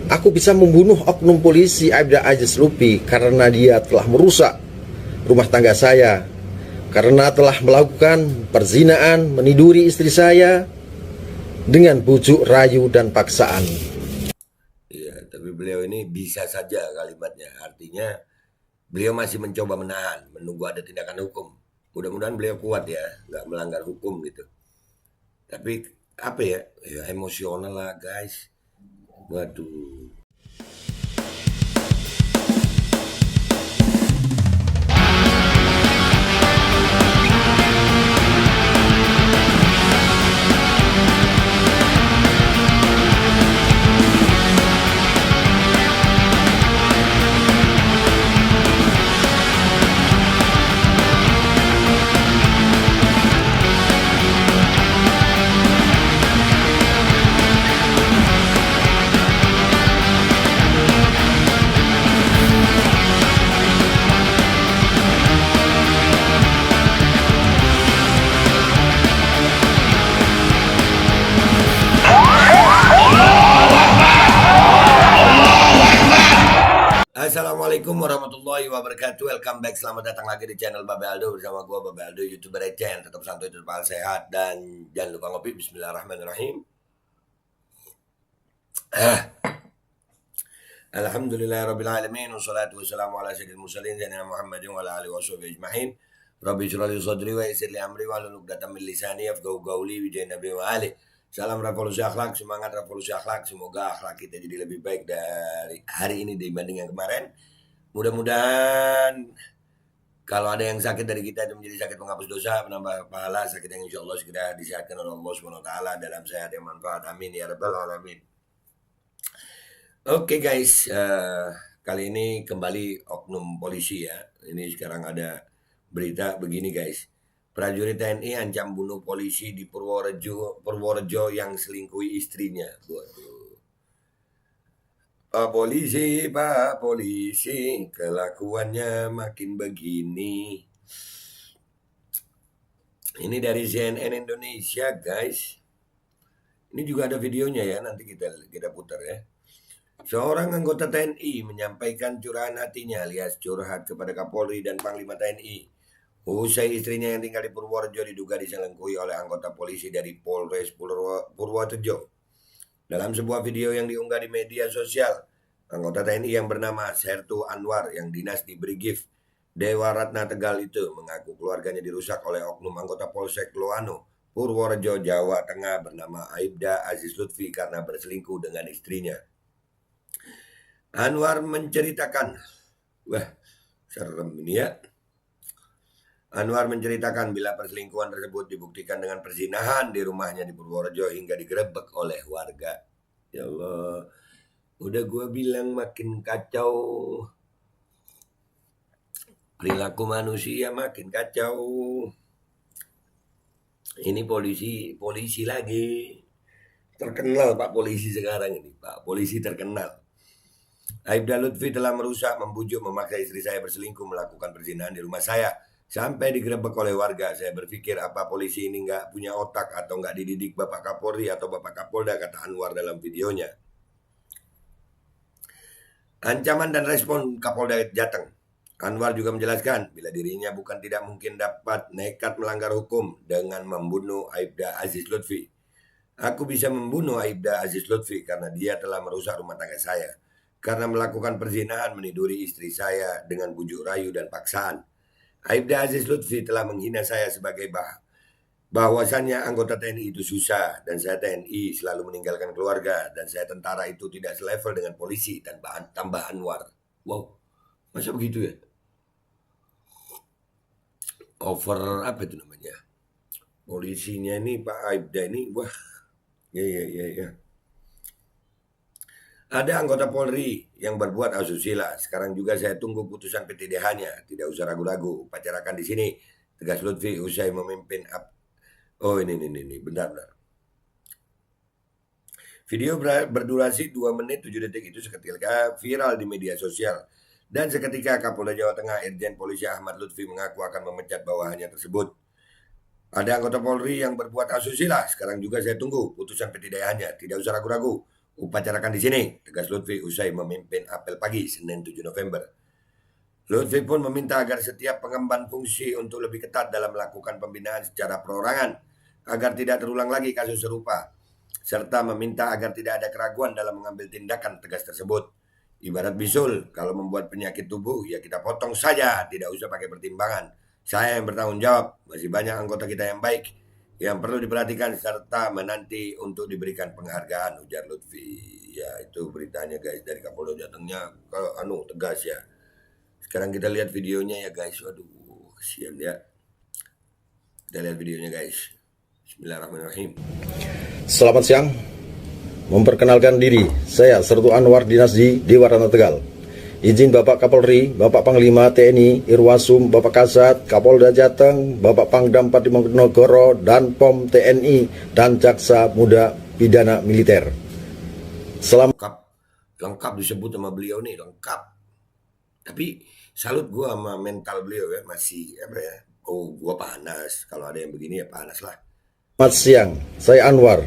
Aku bisa membunuh oknum polisi Aibda Aziz Lutfi karena dia telah merusak rumah tangga saya, karena telah melakukan perzinaan, meniduri istri saya dengan bujuk rayu dan paksaan. Iya, tapi beliau ini bisa saja kalimatnya. Artinya beliau masih mencoba menahan, menunggu ada tindakan hukum. Mudah-mudahan beliau kuat ya, nggak melanggar hukum gitu. Tapi apa ya, ya emosional lah guys. Waduh. Assalamualaikum warahmatullahi wabarakatuh. Welcome back. Selamat datang lagi di channel Babe Aldo bersama gua Babe Aldo, YouTuber Recen. Tetap santuy, tetap sehat dan jangan lupa ngopi. Bismillahirrahmanirrahim. Alhamdulillahirabbil alamin wassalatu wassalamu ala sayyidil mursalin sayyidina Muhammadin wa ala alihi washabihi ajmain. Rabbi shrah li sadri wa yassir li amri wahlul 'uqdatam min lisani yafqahu qawli bi nabi wa ali. Salam revolusi akhlak, semangat revolusi akhlak. Semoga akhlak kita jadi lebih baik dari hari ini dibanding yang kemarin. Mudah-mudahan kalau ada yang sakit dari kita itu menjadi sakit penghapus dosa, menambah pahala, sakit yang insya Allah segera disehatkan oleh Allah Subhanahu wa taala dalam sehat yang manfaat. Amin ya rabbal alamin. Oke guys, kali ini kembali oknum polisi ya. Ini sekarang ada berita begini guys. Prajurit TNI ancam bunuh polisi di Purworejo yang selingkuhi istrinya. Waduh. Pak polisi, kelakuannya makin begini. Ini dari CNN Indonesia guys. Ini juga ada videonya ya, nanti kita putar ya. Seorang anggota TNI menyampaikan curahan hatinya alias curhat kepada Kapolri dan Panglima TNI. Usai istrinya yang tinggal di Purworejo diduga diselingkuhi oleh anggota polisi dari Polres Purworejo. Dalam sebuah video yang diunggah di media sosial, anggota TNI yang bernama Sertu Anwar yang dinas di Brigif Dewa Ratna Tegal itu mengaku keluarganya dirusak oleh oknum anggota Polsek Loano, Purworejo, Jawa Tengah bernama Aibda Aziz Lutfi karena berselingkuh dengan istrinya. Anwar menceritakan, wah serem ini ya. Anwar menceritakan bila perselingkuhan tersebut dibuktikan dengan perzinahan di rumahnya di Purworejo hingga digerebek oleh warga. Ya Allah, udah gue bilang makin kacau. Perilaku manusia makin kacau. Ini polisi lagi. Terkenal Pak Polisi sekarang ini, Pak Polisi terkenal. Aibda Lutfi telah merusak, membujuk, memaksa istri saya berselingkuh, melakukan perzinahan di rumah saya. Sampai digerebek oleh warga. Saya berpikir apa polisi ini nggak punya otak atau nggak dididik Bapak Kapolri atau Bapak Kapolda, kata Anwar dalam videonya. Ancaman dan respon Kapolda Jateng. Anwar juga menjelaskan bila dirinya bukan tidak mungkin dapat nekat melanggar hukum dengan membunuh Aibda Aziz Lutfi. Aku bisa membunuh Aibda Aziz Lutfi karena dia telah merusak rumah tangga saya. Karena melakukan perzinahan, meniduri istri saya dengan bujuk rayu dan paksaan. Aibda Aziz Lutfi telah menghina saya sebagai bahwasannya anggota TNI itu susah dan saya TNI selalu meninggalkan keluarga dan saya tentara itu tidak selevel dengan polisi, dan tambah Anwar. Wow, masa begitu ya? Over apa itu namanya? Polisinya ini Pak Aibda ini, wah, ya. Ada anggota Polri yang berbuat asusila. Sekarang juga saya tunggu putusan PTDH-nya. Tidak usah ragu-ragu. Pacarakan di sini. Tegas Lutfi usai memimpin Oh ini, bentar. Video berdurasi 2 menit 7 detik itu seketika viral di media sosial. Dan seketika Kapolda Jawa Tengah Irjen Polisi Ahmad Lutfi mengaku akan memecat bawahannya tersebut. Ada anggota Polri yang berbuat asusila. Sekarang juga saya tunggu putusan PTDH-nya. Tidak usah ragu-ragu. upacarakan di sini, tegas Lutfi usai memimpin apel pagi Senin 7 November. Lutfi pun meminta agar setiap pengemban fungsi untuk lebih ketat dalam melakukan pembinaan secara perorangan agar tidak terulang lagi kasus serupa, serta meminta agar tidak ada keraguan dalam mengambil tindakan tegas tersebut. Ibarat bisul, kalau membuat penyakit tubuh, ya kita potong saja, tidak usah pakai pertimbangan. Saya yang bertanggung jawab, masih banyak anggota kita yang baik, yang perlu diperhatikan serta menanti untuk diberikan penghargaan, ujar Lutfi. Ya itu beritanya guys dari Kapolda Jatengnya ke tegas ya. Sekarang kita lihat videonya ya guys. Waduh, kasihan ya. Kita lihat videonya guys. Bismillahirrahmanirrahim. Selamat siang. Memperkenalkan diri, saya Sertu Anwar Dinas di Dewarana Tegal. Izin Bapak Kapolri, Bapak Panglima TNI, Irwasum, Bapak Kasat, Kapolda Jateng, Bapak Pangdam Patimonegoro, dan POM TNI, dan Jaksa Muda Pidana Militer. Lengkap disebut sama beliau nih, lengkap. Tapi salut gua sama mental beliau ya, masih apa ya? Oh, gua panas. Kalau ada yang begini ya panas lah. Selamat siang, saya Anwar.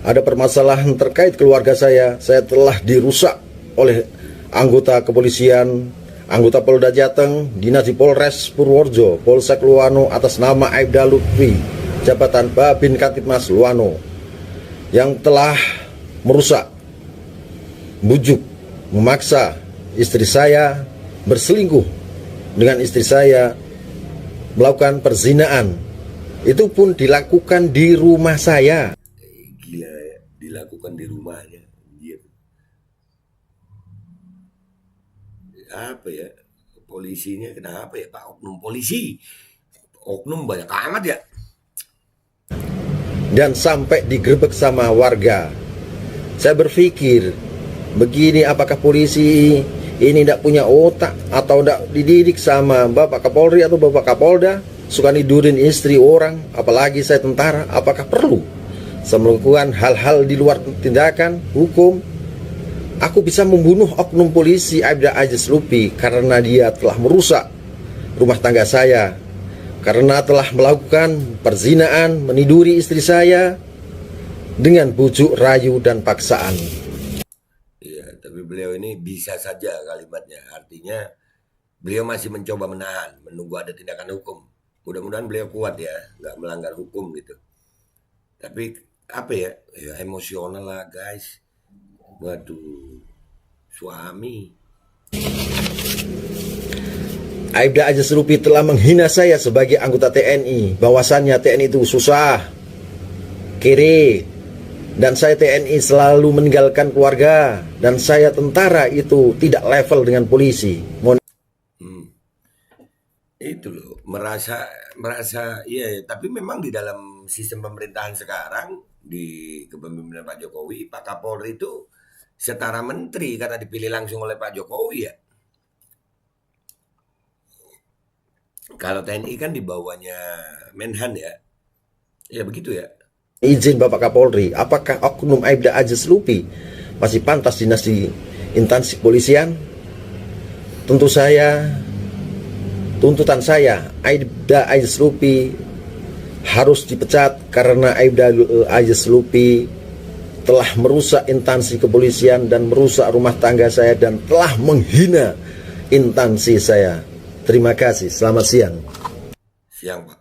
Ada permasalahan terkait keluarga saya telah dirusak oleh anggota kepolisian, anggota Polda Jateng, Dinas di Polres Purworejo, Polsek Luwano atas nama Aibda Lutfi, jabatan Babin Katipmas Luwano, yang telah merusak, bujuk, memaksa istri saya berselingkuh dengan istri saya, melakukan perzinaan. Itu pun dilakukan di rumah saya. Gila ya, dilakukan di rumahnya. Gitu. Apa ya? Polisinya kenapa ya Pak? Oknum polisi. Oknum banyak amat ya. Dan sampai digerebek sama warga. Saya berpikir, begini apakah polisi ini tidak punya otak atau tidak dididik sama Bapak Kapolri atau Bapak Kapolda? Suka nidurin istri orang, apalagi saya tentara. Apakah perlu saya melakukan hal-hal di luar tindakan hukum? Aku bisa membunuh oknum polisi Aibda Aziz Lutfi karena dia telah merusak rumah tangga saya, karena telah melakukan perzinaan, meniduri istri saya dengan bujuk rayu dan paksaan. Iya, tapi beliau ini bisa saja kalimatnya. Artinya beliau masih mencoba menahan, menunggu ada tindakan hukum. Mudah-mudahan beliau kuat ya, nggak melanggar hukum gitu. Tapi apa ya, ya emosional lah guys. Waduh, suami. Aibda Aziz Lutfi telah menghina saya sebagai anggota TNI, bahwasannya TNI itu susah, kere, dan saya TNI selalu meninggalkan keluarga, dan saya tentara itu tidak level dengan polisi. Itu loh, merasa iya, tapi memang di dalam sistem pemerintahan sekarang di kepemimpinan Pak Jokowi, Pak Kapolri itu setara menteri karena dipilih langsung oleh Pak Jokowi ya. Kalau TNI kan di bawahnya Menhan ya. Ya begitu ya. Izin Bapak Kapolri, apakah oknum Aibda Aziz Lutfi masih pantas dinas di instansi kepolisian? Tentu saya, tuntutan saya, Aibda Aziz Lutfi harus dipecat karena Aibda Aziz Lutfi telah merusak instansi kepolisian dan merusak rumah tangga saya dan telah menghina instansi saya. Terima kasih, selamat siang. Siang Pak.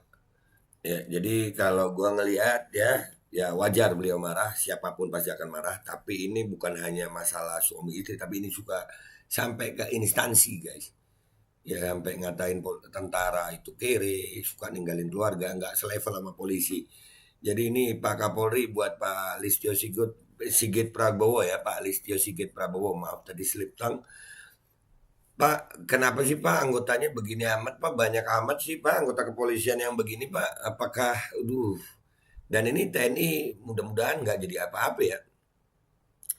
Ya, jadi kalau gua ngelihat ya wajar beliau marah, siapapun pasti akan marah. Tapi ini bukan hanya masalah suami istri, tapi ini juga sampai ke instansi guys. Ya sampai ngatain tentara itu kere, suka ninggalin keluarga, nggak selevel sama polisi. Jadi ini Pak Kapolri buat Pak Listio Sigit Prabowo ya, Pak Listio Sigit Prabowo, maaf tadi slip tongue. Pak, kenapa sih Pak anggotanya begini amat Pak? Banyak amat sih Pak anggota kepolisian yang begini Pak. Apakah, dan ini TNI mudah-mudahan nggak jadi apa-apa ya.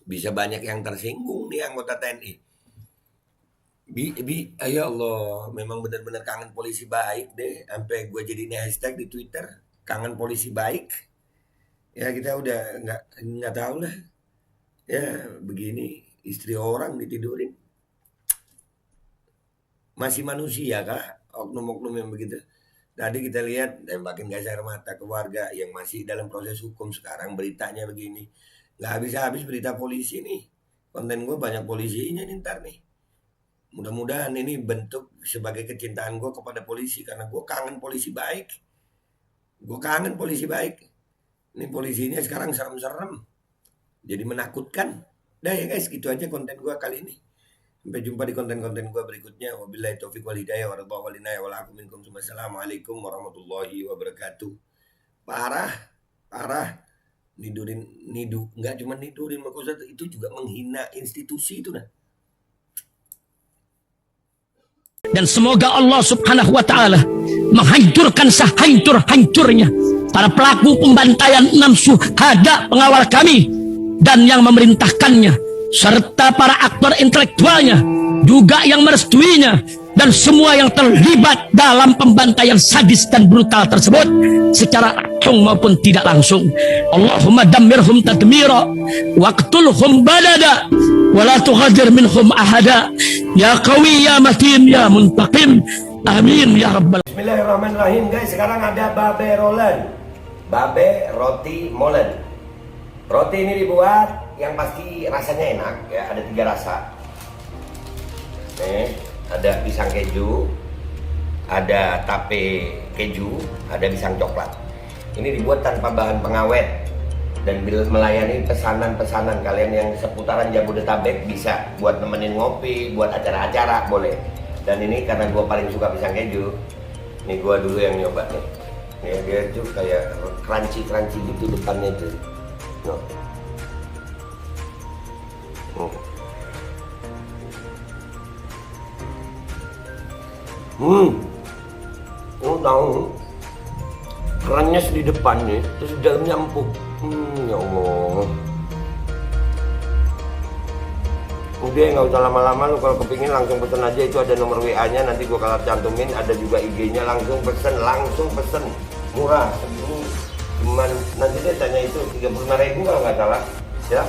Bisa banyak yang tersinggung nih anggota TNI. Ya Allah, memang benar-benar kangen polisi baik deh. Sampai gue jadi ini hashtag di Twitter, kangen polisi baik. Ya kita udah nggak tahu lah. Ya begini, istri orang ditidurin. Masih manusia kah oknum-oknum yang begitu? Tadi kita lihat tembakin gas air mata ke warga yang masih dalam proses hukum, sekarang beritanya begini. Nggak habis-habis berita polisi nih. Konten gue banyak polisinya nih ntar nih. Mudah-mudahan ini bentuk sebagai kecintaan gue kepada polisi. Karena gue kangen polisi baik. Gue kangen polisi baik. Ini polisinya sekarang serem-serem. Jadi menakutkan. Dah ya guys, gitu aja konten gue kali ini. Sampai jumpa di konten-konten gue berikutnya. Wabillahi taufiq wal hidayah warahmatullahi wabarakatuh. Walakum minkum. Assalamualaikum warahmatullahi wabarakatuh. Parah, parah. Nggak cuma nidurin, maksudnya itu juga menghina institusi itu nah. Dan semoga Allah subhanahu wa ta'ala menghancurkan sehancur-hancurnya para pelaku pembantaian 6 syuhada pengawal kami dan yang memerintahkannya, serta para aktor intelektualnya juga yang merestuinya, dan semua yang terlibat dalam pembantaian sadis dan brutal tersebut secara langsung maupun tidak langsung. Allahumma dammirhum tadmira waqtulhum balada wala tughadir minhum ahada ya qawi ya matin ya muntaqim amin ya rabbal. Bismillahirrahmanirrahim guys, sekarang ada babe rolen, babe roti molen. Roti ini dibuat yang pasti rasanya enak ya, ada 3 rasa. Nih, ada pisang keju, ada tape keju, ada pisang coklat. Ini dibuat tanpa bahan pengawet dan melayani pesanan-pesanan kalian yang seputaran Jabodetabek, bisa buat nemenin ngopi, buat acara-acara boleh. Dan ini karena gue paling suka pisang keju, nih gue dulu yang nyoba nih. Ya, dia tuh kayak crunchy gitu depannya tuh. No. Lu tahu kerannya di depannya, terus di dalamnya empuk. Ya Allah. Udah nggak usah lama-lama, lu kalau kepingin langsung pesen aja, itu ada nomor WA-nya, nanti gua kalau cantumin, ada juga IG-nya, langsung pesen, murah. Cuman nanti dia tanya itu 35.000 kalau nggak salah, ya.